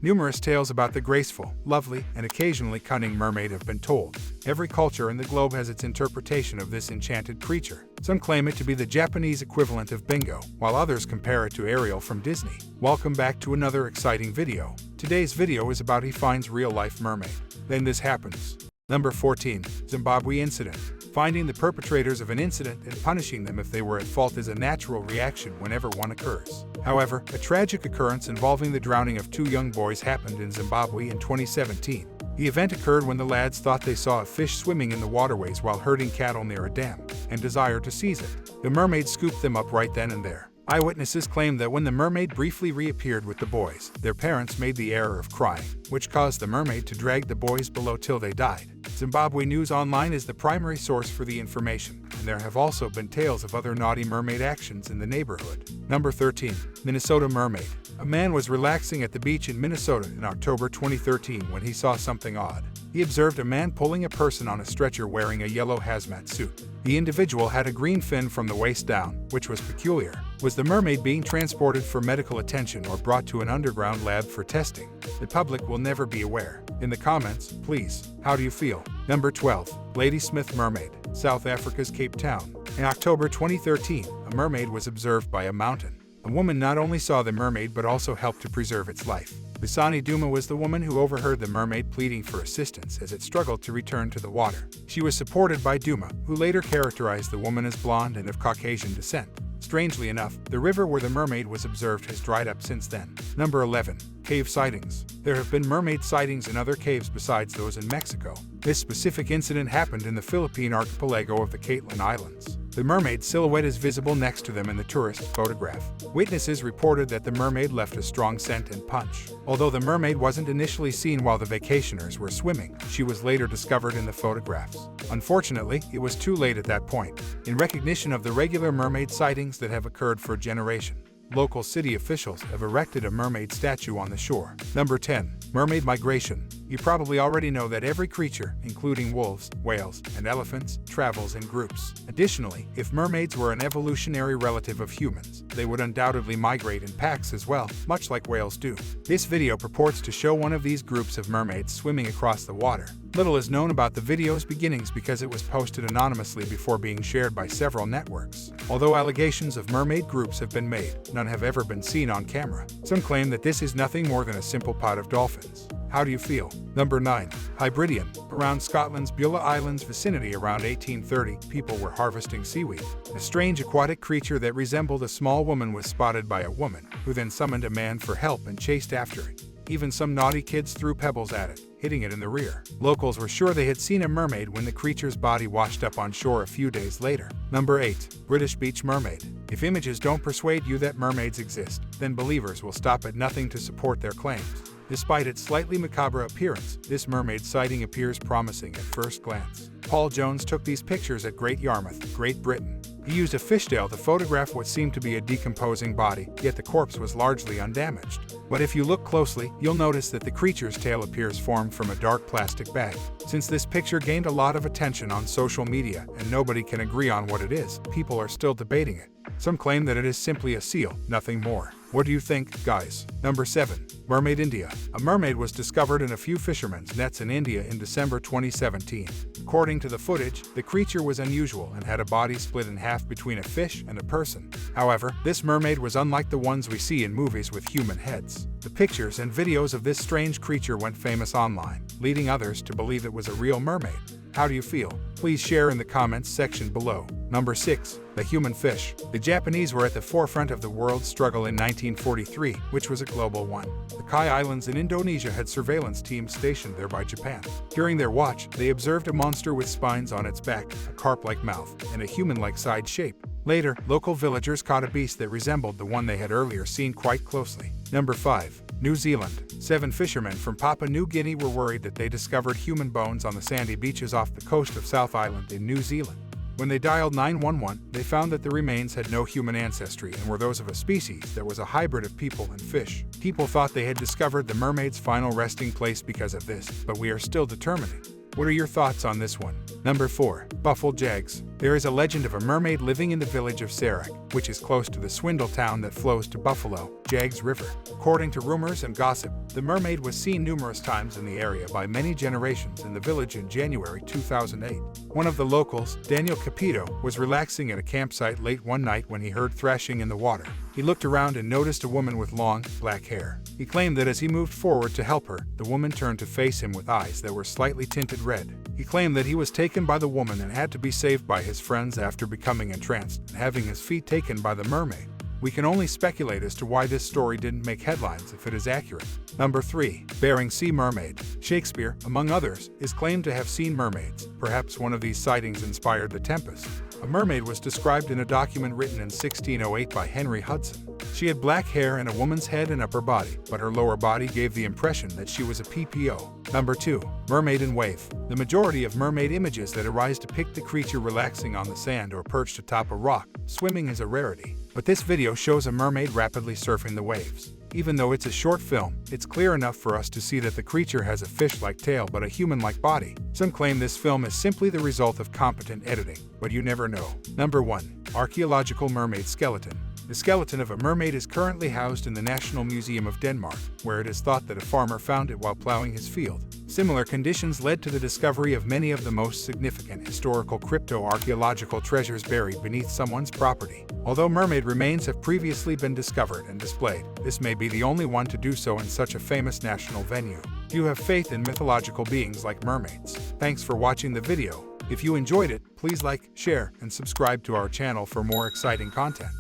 Numerous tales about the graceful, lovely, and occasionally cunning mermaid have been told. Every culture in the globe has its interpretation of this enchanted creature. Some claim it to be the Japanese equivalent of Bingo, while others compare it to Ariel from Disney. Welcome back to another exciting video. Today's video is about he finds real-life mermaid. Then this happens. Number 14. Zimbabwe Incident. Finding the perpetrators of an incident and punishing them if they were at fault is a natural reaction whenever one occurs. However, a tragic occurrence involving the drowning of 2 young boys happened in Zimbabwe in 2017. The event occurred when the lads thought they saw a fish swimming in the waterways while herding cattle near a dam, and desired to seize it. The mermaid scooped them up right then and there. Eyewitnesses claimed that when the mermaid briefly reappeared with the boys, their parents made the error of crying, which caused the mermaid to drag the boys below till they died. Zimbabwe News Online is the primary source for the information, and there have also been tales of other naughty mermaid actions in the neighborhood. Number 13. Minnesota Mermaid. A man was relaxing at the beach in Minnesota in October 2013 when he saw something odd. He observed a man pulling a person on a stretcher wearing a yellow hazmat suit. The individual had a green fin from the waist down, which was peculiar. Was the mermaid being transported for medical attention or brought to an underground lab for testing? The public will never be aware. In the comments, please, how do you feel? Number 12. Ladysmith Mermaid, South Africa's Cape Town. In October 2013, a mermaid was observed by a mountain. A woman not only saw the mermaid but also helped to preserve its life. Bisani Duma was the woman who overheard the mermaid pleading for assistance as it struggled to return to the water. She was supported by Duma, who later characterized the woman as blonde and of Caucasian descent. Strangely enough, the river where the mermaid was observed has dried up since then. Number 11. Cave sightings. There have been mermaid sightings in other caves besides those in Mexico. This specific incident happened in the Philippine archipelago of the Catlin Islands. The mermaid silhouette is visible next to them in the tourist photograph. Witnesses reported that the mermaid left a strong scent and punch. Although the mermaid wasn't initially seen while the vacationers were swimming, she was later discovered in the photographs. Unfortunately, it was too late at that point. In recognition of the regular mermaid sightings that have occurred for a generation, local city officials have erected a mermaid statue on the shore. Number 10. Mermaid migration. You probably already know that every creature, including wolves, whales, and elephants, travels in groups. Additionally, if mermaids were an evolutionary relative of humans, they would undoubtedly migrate in packs as well, much like whales do. This video purports to show one of these groups of mermaids swimming across the water. Little is known about the video's beginnings because it was posted anonymously before being shared by several networks. Although allegations of mermaid groups have been made, none have ever been seen on camera. Some claim that this is nothing more than a simple pod of dolphins. How do you feel? Number 9. Hybridian. Around Scotland's Beulah Islands vicinity around 1830, people were harvesting seaweed. A strange aquatic creature that resembled a small woman was spotted by a woman, who then summoned a man for help and chased after it. Even some naughty kids threw pebbles at it, hitting it in the rear. Locals were sure they had seen a mermaid when the creature's body washed up on shore a few days later. Number 8. British Beach Mermaid. If images don't persuade you that mermaids exist, then believers will stop at nothing to support their claims. Despite its slightly macabre appearance, this mermaid sighting appears promising at first glance. Paul Jones took these pictures at Great Yarmouth, Great Britain. He used a fishtail to photograph what seemed to be a decomposing body, yet the corpse was largely undamaged. But if you look closely, you'll notice that the creature's tail appears formed from a dark plastic bag. Since this picture gained a lot of attention on social media and nobody can agree on what it is, people are still debating it. Some claim that it is simply a seal, nothing more. What do you think, guys? Number 7. Mermaid India. A mermaid was discovered in a few fishermen's nets in India in December 2017. According to the footage, the creature was unusual and had a body split in half between a fish and a person. However, this mermaid was unlike the ones we see in movies with human heads. The pictures and videos of this strange creature went famous online, leading others to believe it was a real mermaid. How do you feel? Please share in the comments section below. Number 6. The human fish. The Japanese were at the forefront of the world's struggle in 1943, which was a global one. The Kai Islands in Indonesia had surveillance teams stationed there by Japan. During their watch, they observed a monster with spines on its back, a carp-like mouth, and a human-like side shape. Later, local villagers caught a beast that resembled the one they had earlier seen quite closely. Number 5. New Zealand. 7 fishermen from Papua New Guinea were worried that they discovered human bones on the sandy beaches off the coast of South Island in New Zealand. When they dialed 911, they found that the remains had no human ancestry and were those of a species that was a hybrid of people and fish. People thought they had discovered the mermaid's final resting place because of this, but we are still determining. What are your thoughts on this one? Number 4. Buffalo Jags. There is a legend of a mermaid living in the village of Sarak, which is close to the Swindle town that flows to Buffalo, Jags River. According to rumors and gossip, the mermaid was seen numerous times in the area by many generations in the village in January 2008. One of the locals, Daniel Capito, was relaxing at a campsite late one night when he heard thrashing in the water. He looked around and noticed a woman with long, black hair. He claimed that as he moved forward to help her, the woman turned to face him with eyes that were slightly tinted red. He claimed that he was taken by the woman and had to be saved by his friends after becoming entranced and having his feet taken by the mermaid. We can only speculate as to why this story didn't make headlines if it is accurate. Number 3. Bering Sea Mermaid. Shakespeare, among others, is claimed to have seen mermaids. Perhaps one of these sightings inspired The Tempest. A mermaid was described in a document written in 1608 by Henry Hudson. She had black hair and a woman's head and upper body, but her lower body gave the impression that she was a PPO. Number 2. Mermaid and Wave. The majority of mermaid images that arise depict the creature relaxing on the sand or perched atop a rock. Swimming is a rarity, but this video shows a mermaid rapidly surfing the waves. Even though it's a short film, it's clear enough for us to see that the creature has a fish-like tail but a human-like body. Some claim this film is simply the result of competent editing, but you never know. Number 1. Archaeological mermaid skeleton. The skeleton of a mermaid is currently housed in the National Museum of Denmark, where it is thought that a farmer found it while plowing his field. Similar conditions led to the discovery of many of the most significant historical crypto-archaeological treasures buried beneath someone's property. Although mermaid remains have previously been discovered and displayed, this may be the only one to do so in such a famous national venue. Do you have faith in mythological beings like mermaids? Thanks for watching the video. If you enjoyed it, please like, share, and subscribe to our channel for more exciting content.